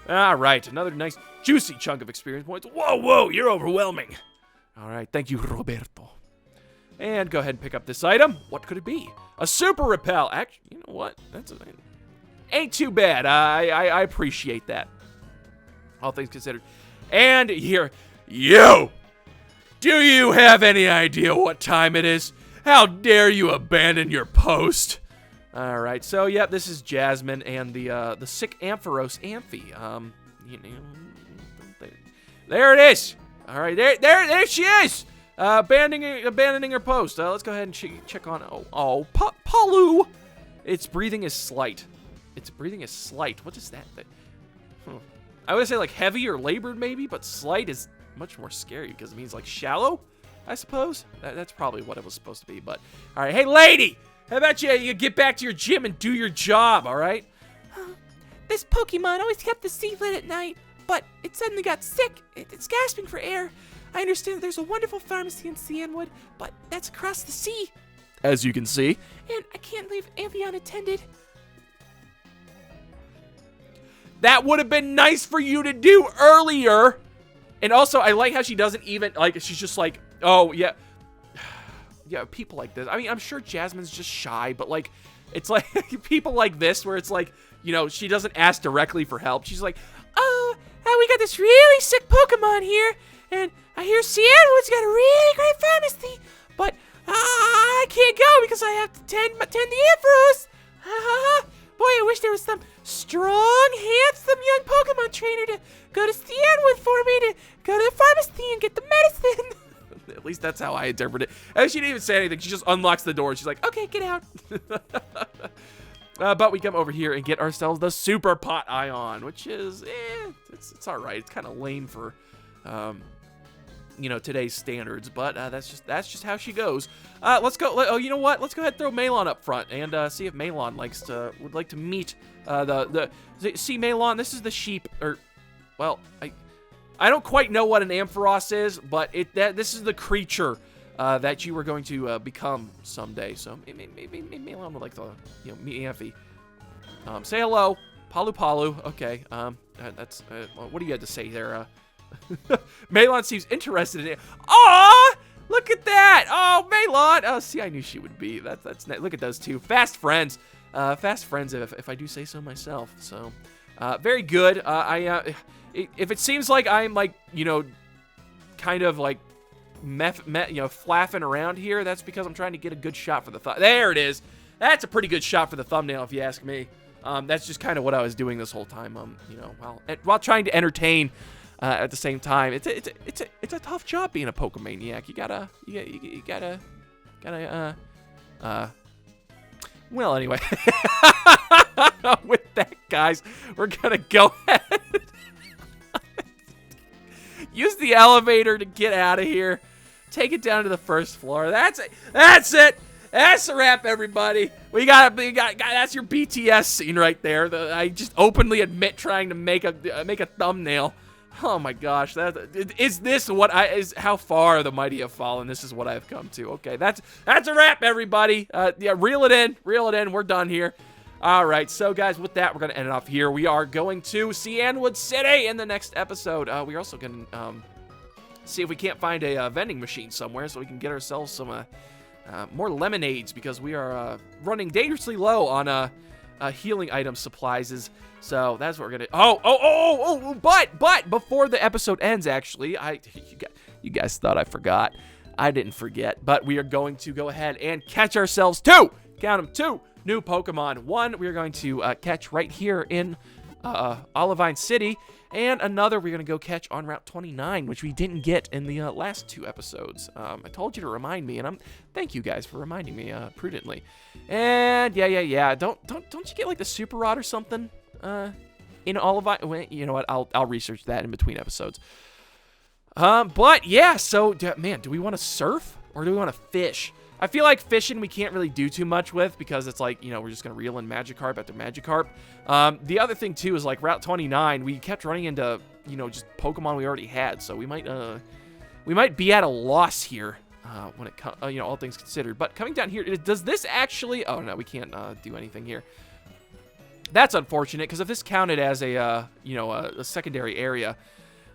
All right, another nice juicy chunk of experience points. Whoa, you're overwhelming. All right, thank you, Roberto. And go ahead and pick up this item. What could it be? A Super Repel. Actually, you know what? Ain't too bad. I appreciate that. All things considered. And here, you! Do you have any idea what time it is? How dare you abandon your post? All right, so yep, this is Jasmine and the sick Ampharos Amphi. You know, there it is. All right, there she is. Abandoning her post. Let's go ahead and check on. Palu. Its breathing is slight. What is that thing? I would say like heavy or labored maybe, but slight is much more scary because it means like shallow, I suppose. That's probably what it was supposed to be, but all right. Hey, lady, how about you get back to your gym and do your job, all right? This Pokemon always kept the sea lit at night, but it suddenly got sick. It's gasping for air. I understand there's a wonderful pharmacy in Cianwood, but that's across the sea. As you can see. And I can't leave Amphi unattended. That would have been nice for you to do earlier. And also, I like how she doesn't even, like, she's just like, oh, yeah. Yeah, people like this. I mean, I'm sure Jasmine's just shy, but, like, it's like people like this where it's like, you know, she doesn't ask directly for help. She's like, oh, we got this really sick Pokemon here, and I hear Cianwood's got a really great pharmacy, but I can't go because I have to tend the Ampharos. Boy, I wish there was some strong, handsome young Pokemon trainer to go to Cianwood for me to go to the pharmacy and get the medicine. At least that's how I interpret it. And she didn't even say anything. She just unlocks the door. She's like, okay, get out. But we come over here and get ourselves the Super Pot Ion, which is, it's all right. It's kind of lame for, you know, today's standards, but that's just how she goes. Let's go. Oh, you know what? Let's go ahead and throw Malon up front and see if Malon would like to meet see Malon. This is the sheep, or well, I don't quite know what an Ampharos is, but this is the creature that you were going to become someday. So maybe Malon would like to, you know, meet Amphi. Say hello, Palu. Okay. That's what do you have to say there? Malon seems interested in it. Aw! Look at that! Oh, Malon! Oh, see, I knew she would be. That's look at those two. Fast friends. Fast friends, if I do say so myself. So, very good. If it seems like I'm, like, you know, kind of, like, flapping around here, that's because I'm trying to get a good shot for the thumb. There it is! That's a pretty good shot for the thumbnail, if you ask me. That's just kind of what I was doing this whole time, you know, while trying to entertain. At the same time, it's a tough job being a Pokemaniac. You gotta, well, anyway. With that, guys, we're gonna go ahead. Use the elevator to get out of here. Take it down to the first floor. That's it. That's it. That's a wrap, everybody. We got that's your BTS scene right there. I just openly admit trying to make a thumbnail. Oh my gosh, how far the mighty have fallen. This is what I've come to. Okay, that's a wrap, everybody. Yeah, reel it in. We're done here. All right, so guys, with that, we're gonna end it off here. We are going to Cianwood City in the next episode. We're also gonna see if we can't find a vending machine somewhere so we can get ourselves some more lemonades because we are running dangerously low on healing item supplies. So that's what we're gonna. But before the episode ends, actually, you guys thought I forgot. I didn't forget, but we are going to go ahead and catch ourselves two new Pokemon. One we are going to catch right here in Olivine City, and another we're going to go catch on Route 29, which we didn't get in the last 2 episodes. I told you to remind me, and thank you guys for reminding me prudently. And yeah. Don't you get like the Super Rod or something in Olivine? Well, you know what? I'll research that in between episodes. But yeah, so man, do we want to surf or do we want to fish? I feel like fishing we can't really do too much with because it's like, you know, we're just going to reel in Magikarp after Magikarp. The other thing, too, is like Route 29, we kept running into, you know, just Pokemon we already had. So we might be at a loss here when it comes, you know, all things considered. But coming down here, does this actually... Oh, no, we can't do anything here. That's unfortunate because if this counted as a, you know, a secondary area...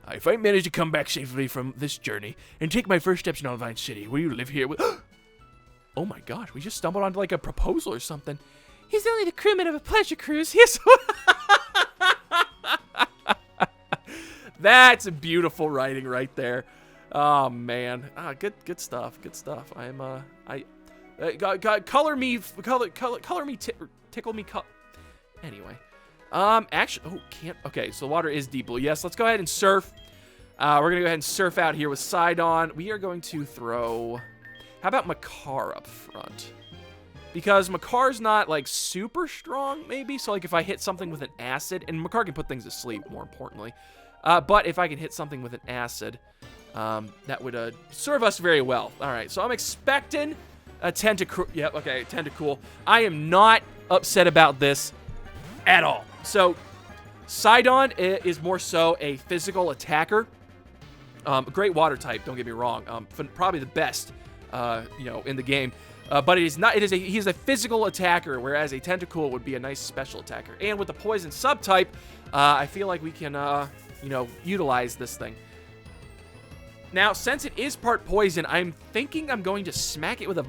If I manage to come back safely from this journey and take my first steps in Olivine City, will you live here with... Oh my gosh, we just stumbled onto like a proposal or something. He's only the crewman of a pleasure cruise. Yes. That's beautiful writing right there. Oh man, good stuff. I'm color me, tickle me. Anyway, actually, okay. So the water is deep blue. Yes, let's go ahead and surf. We're gonna go ahead and surf out here with Sidon. We are going to throw. How about Makar up front? Because Makar's not, like, super strong, maybe. So, like, if I hit something with an acid... And Makar can put things to sleep, more importantly. But if I can hit something with an acid, that would serve us very well. All right, so I'm expecting a Tentacool. Yep, okay, Tentacool. I am not upset about this at all. So, Sidon is more so a physical attacker. Great water type, don't get me wrong. Probably the best... you know, in the game, but it is not. He is a physical attacker, whereas a Tentacool would be a nice special attacker. And with the poison subtype, I feel like we can, you know, utilize this thing. Now, since it is part poison, I'm thinking I'm going to smack it with a.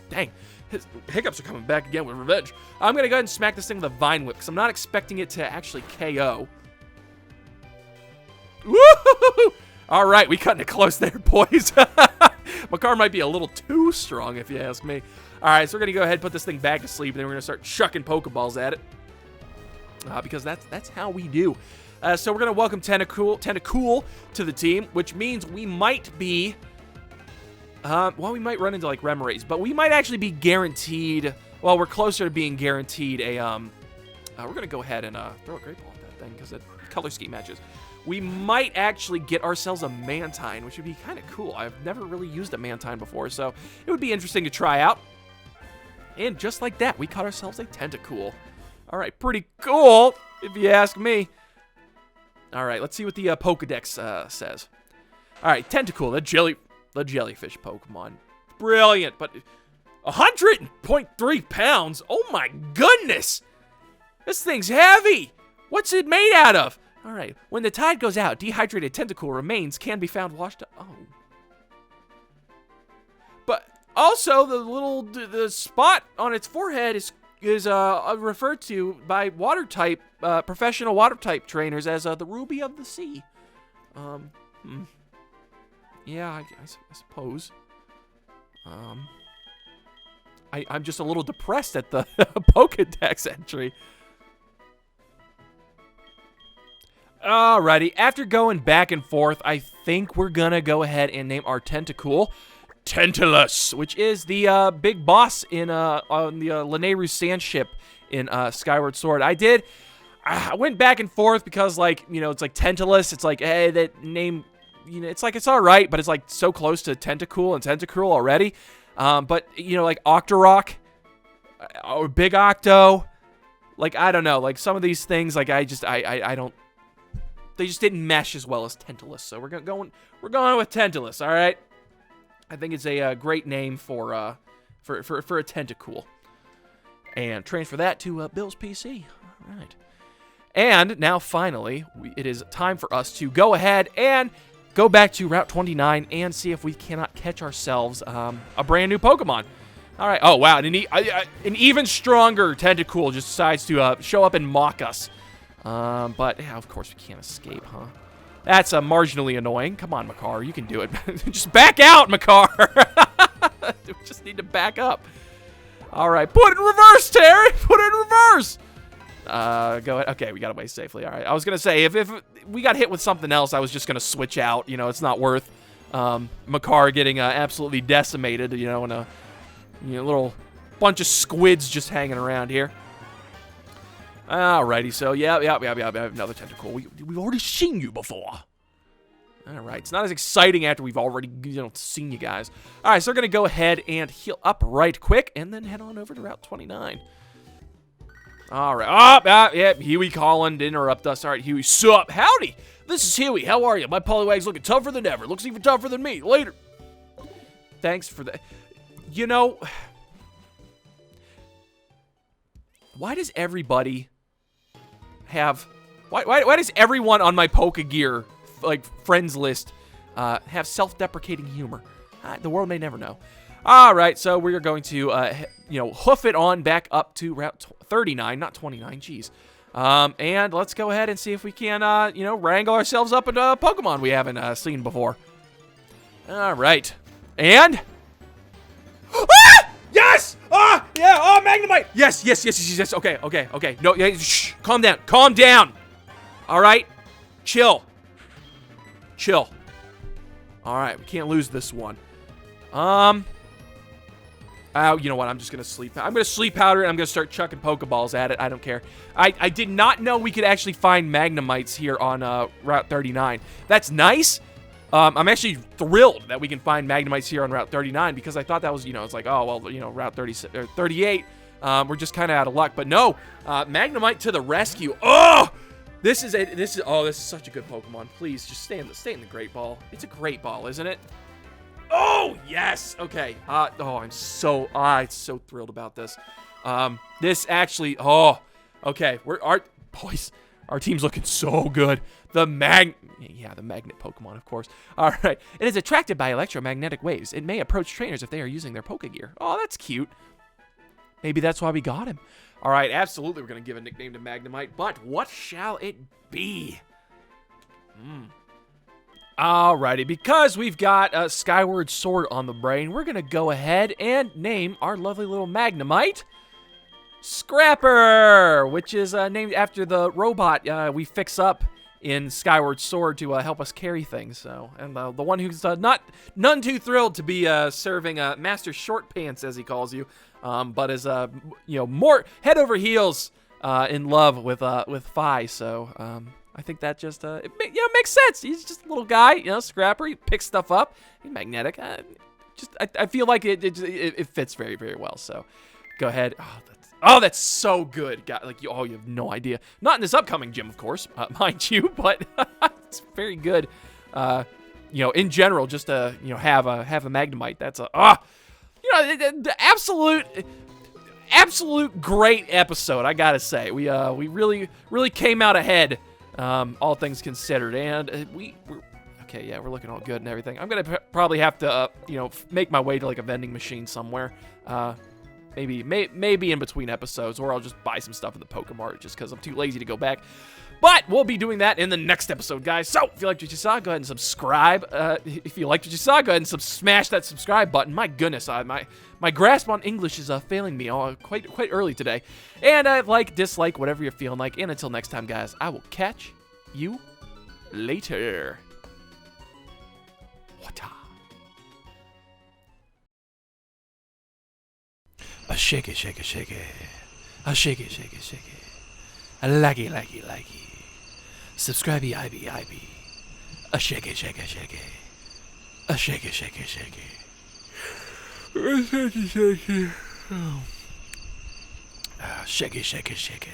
Dang, his hiccups are coming back again with revenge. I'm gonna go ahead and smack this thing with a Vine Whip because I'm not expecting it to actually KO. Woo! All right, we cutting it close there, boys. Makar might be a little too strong, if you ask me. All right, so we're going to go ahead and put this thing back to sleep, and then we're going to start chucking Pokeballs at it. Because that's how we do. So we're going to welcome Tentacool to the team, which means we might be... well, we might run into, like, Remerays, but we might actually be guaranteed... Well, we're closer to being guaranteed a... we're going to go ahead and throw a Great Ball at that thing, because it color scheme matches. We might actually get ourselves a Mantine, which would be kind of cool. I've never really used a Mantine before, so it would be interesting to try out. And just like that, we caught ourselves a Tentacool. All right, pretty cool, if you ask me. All right, let's see what the Pokedex says. All right, Tentacool, the jellyfish Pokemon. Brilliant, but 100.3 pounds? Oh my goodness! This thing's heavy! What's it made out of? All right. When the tide goes out, dehydrated Tentacool remains can be found washed up. Oh. But also, the spot on its forehead is referred to by water type professional water type trainers as the Ruby of the Sea. Yeah, I suppose. I'm just a little depressed at the Pokedex entry. Alrighty, after going back and forth, I think we're gonna go ahead and name our Tentacool Tantalus, which is the big boss in on the Lanayru sand ship in Skyward Sword. I went back and forth because, like, you know, it's like Tantalus. It's like, hey, that name, you know, it's like it's all right, but it's like so close to Tentacool and Tentacruel already. But you know, like Octorok or Big Octo, like I don't know, like some of these things, like I don't. They just didn't mesh as well as Tantalus, so we're going with Tantalus. All right, I think it's a great name for a Tentacool, and transfer that to Bill's PC. All right, and now finally, it is time for us to go ahead and go back to Route 29 and see if we cannot catch ourselves a brand new Pokemon. All right. Oh, wow. An even stronger Tentacool just decides to show up and mock us. But, yeah, of course, we can't escape, huh? That's marginally annoying. Come on, Makar. You can do it. Just back out, Makar. We just need to back up. All right. Put it in reverse, Terry. Put it in reverse. Go ahead. Okay, we got away safely. All right. I was going to say, if we got hit with something else, I was just going to switch out. You know, it's not worth Makar getting absolutely decimated, you know, and a little bunch of squids just hanging around here. Alrighty, so yeah, another Tentacool. We've already seen you before. Alright, it's not as exciting after we've already, seen you guys. Alright, so we're going to go ahead and heal up right quick, and then head on over to Route 29. Alright, yep, Huey calling to interrupt us. Alright, Huey, sup? Howdy! This is Huey, how are you? My Poliwag's looking tougher than ever. Looks even tougher than me. Later. Thanks for that. You know, why does everybody have, why does everyone on my Pokegear, like, friends list, have self-deprecating humor? The world may never know. Alright, so we're going to, hoof it on back up to Route 39, not 29, jeez. And let's go ahead and see if we can, wrangle ourselves up into a Pokemon we haven't seen before. Alright. And... Ah! Yes! Ah! Yeah! Oh, Magnemite! Yes. Okay. No, yeah, shh. Calm down. Alright? Chill. Alright, we can't lose this one. Oh, you know what? I'm just gonna sleep. I'm gonna sleep powder and I'm gonna start chucking Pokeballs at it. I don't care. I did not know we could actually find Magnemites here on Route 39. That's nice. I'm actually thrilled that we can find Magnemites here on Route 39 because I thought that was, it's like, oh, well, Route 38, we're just kind of out of luck. But no, Magnemite to the rescue. Oh, this is such a good Pokemon. Please, just stay in the Great Ball. It's a Great Ball, isn't it? Oh, yes. Okay. I'm so thrilled about this. This actually, okay. Our team's looking so good. The magnet Pokemon, of course. All right. It is attracted by electromagnetic waves. It may approach trainers if they are using their Pokegear. Oh, that's cute. Maybe that's why we got him. All right, absolutely we're going to give a nickname to Magnemite, but what shall it be? Alrighty, because we've got a Skyward Sword on the brain, we're going to go ahead and name our lovely little Magnemite Scrapper, which is named after the robot we fix up in Skyward Sword to help us carry things. So, and the one who's none too thrilled to be serving Master Short Pants, as he calls you, but is more head over heels in love with Fi. So, I think that just it makes sense. He's just a little guy, Scrapper. He picks stuff up. He's magnetic. I feel like it fits very, very well. So, go ahead. Oh, that's so good. You have no idea. Not in this upcoming gym, of course, mind you, but it's very good. In general, just to have a Magnemite. That's the absolute great episode. I gotta say, we really came out ahead, all things considered, and we're looking all good and everything. I'm gonna probably have to make my way to like a vending machine somewhere. Maybe in between episodes, or I'll just buy some stuff in the Pokemart just because I'm too lazy to go back. But we'll be doing that in the next episode, guys. So if you liked what you saw, go ahead and subscribe. If you liked what you saw, go ahead and smash that subscribe button. My goodness, my grasp on English is failing me quite early today. And like, dislike, whatever you're feeling like. And until next time, guys, I will catch you later. Wata. A shake it. A shake it. A like it. Subscribe, IB. A shake it. A shake it. Shake it. Shake it.